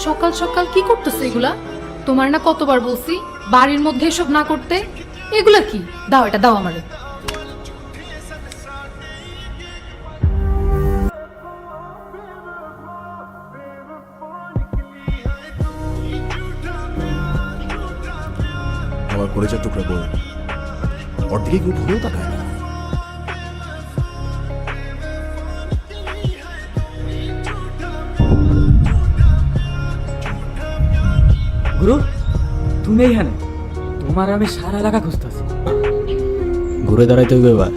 সকাল সকাল কি করতেছে এগুলা? তোমার না কতবার বলছি বাড়ির মধ্যে এসব না করতে। এগুলা কি? দাও, এটা দাও আমারে। আমার কলেজের টুকরা বউ, ওর দিকে কেউ ঘুরেও তাকায় না। গুরু, তুমি এইখানে? তোমার আমি সারা এলাকা খুঁজতেছি। ঘুরে দাঁড়াইতে হইবে, এবার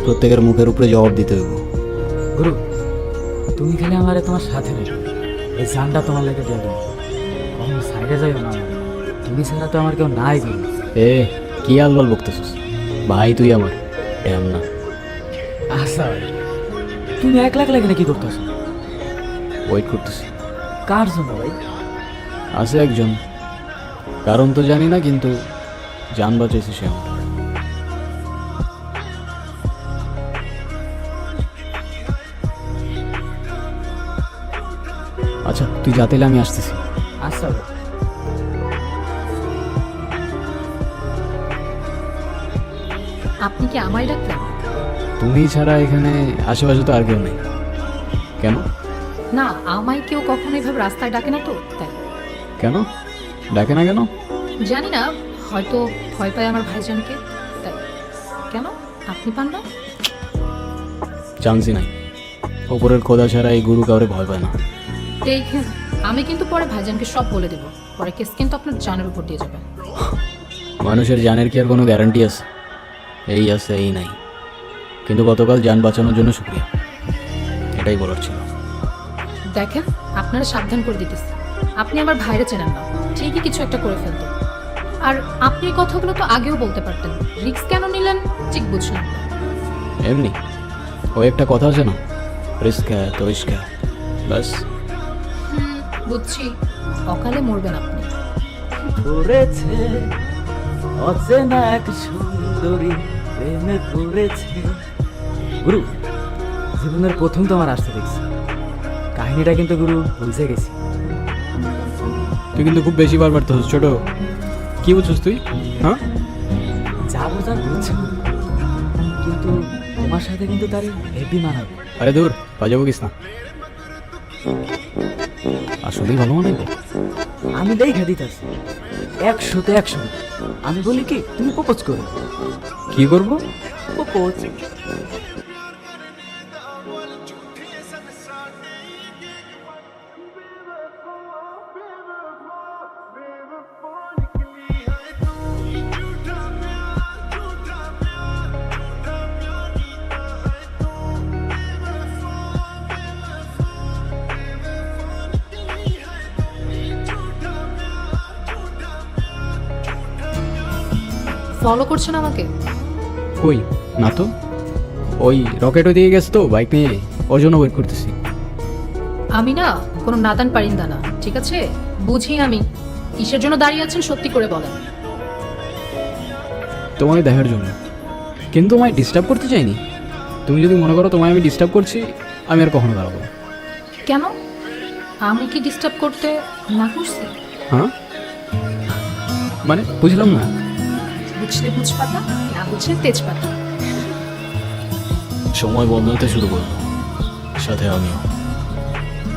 প্রত্যেকের মুখের উপরে জবাব দিতে হইব। গুরু, তুমি খালি আমারে তোমার সাথে রেখো। এই জানটা তোমার লেগে দিয়ে দেবো, কখনো সাইডে যাইও না। তুমি ছাড়া তো আমার কেউ নাই। গুরু, এ কি আলবাল বকতেছিস? ভাই তুই আমার, এম না। আচ্ছা ভাই, তুমি একলা একলা এখানে কি করতেছো? ওয়েট করতেছি। কার জন্য ভাই? আছে একজন, কারণ তো জানি না, কিন্তু জান বাঁচাইছে সে আমার। আচ্ছা তুই যাতে আমি আসতেছি। আচ্ছা ভাই। আপনি কি আমায় ডাকলেন? তুমি ছাড়া এখানে আশেপাশে তো আর কেউ নেই। কেন? না, আমায় কেউ কখনো এভাবে রাস্তায় ডাকে না তো, তাই। কেন ডাকে না কেন? জানি না, হয়তো ভয় পায় আমার ভাইজানকে, তাই। কেন, আপনি পান না? চান্সই নাই। ওপরের খোদা ছাড়া এই গুরু কাউরে ভয় পায় না। দেখেন, আমি কিন্তু পরে ভাইজানকে সব বলে দেবো। পরে কেস কিন্তু আপনার জানের উপর দিয়ে যাবে। মানুষের জানের কি আর কোনো গ্যারান্টি আছে? এই আছে, এই নাই। কিন্তু গতকাল জান বাঁচানোর জন্য শুক্রিয়া, এটাই বলার ছিল। দেখেন, আপনারা সাবধান করে দিতেছি। আপনি আমার ভাইরে চেনেন না, ঠিকই কিছু একটা করে ফেলতো। আর আপনি এই কথাগুলো তো আগেও বলতে পারতেন। রিস্ক কেন নিলেন ঠিক বুঝলাম না। এমনি ওই একটা কথা আছে না, রিস্ক হ্যায় তো ইশক হ্যায়, ব্যাস। বুঝছি, অকালে মরবেন আপনি। ধরেছে অচেনা এক সুন্দরী প্রেমে পড়েছে। গুরু, জীবনের প্রথম তো আমার আসতে দেখছি। কাহিনীটা কিন্তু গুরু বুঝে গেছি। তুই কিন্তু খুব বেশি বারবার তো ছোট। কি বুঝছিস তুই? হ্যাঁ, যা বোঝার বুঝছি, কিন্তু তোমার সাথে কিন্তু তার হেভি মানাবে। আরে দূর, বাজাবো কিস না। আসলেই ভালো মানে। আমি দেখে দিতেছি 100-তে 100। আমি বলি কি, তুমি প্রপোজ করো। কি করবো? প্রপোজ। ফলো করছেন আমাকে? কই না তো, ওই রকেটও দিয়ে গেছে তো বাইক নিয়ে, ওর জন্য ওয়েট করতেছি। আমি না কোনো নাদান পারিন্দা না, ঠিক আছে? বুঝি আমি কিসের জন্য দাঁড়িয়ে আছেন, সত্যি করে বলেন। তোমায় দেখার জন্য, কিন্তু তোমায় ডিস্টার্ব করতে চাইনি। তুমি যদি মনে করো তোমায় আমি ডিস্টার্ব করছি, আমি আর কখনো দাঁড়াবো না। কেন, আমি কি ডিস্টার্ব করতে না করছি? হ্যাঁ মানে বুঝলাম না। বুঝলে বুঝপাতা, না বুঝলে তেজপাতা। সময় বদলাতে শুরু করলো, সাথে আমিও।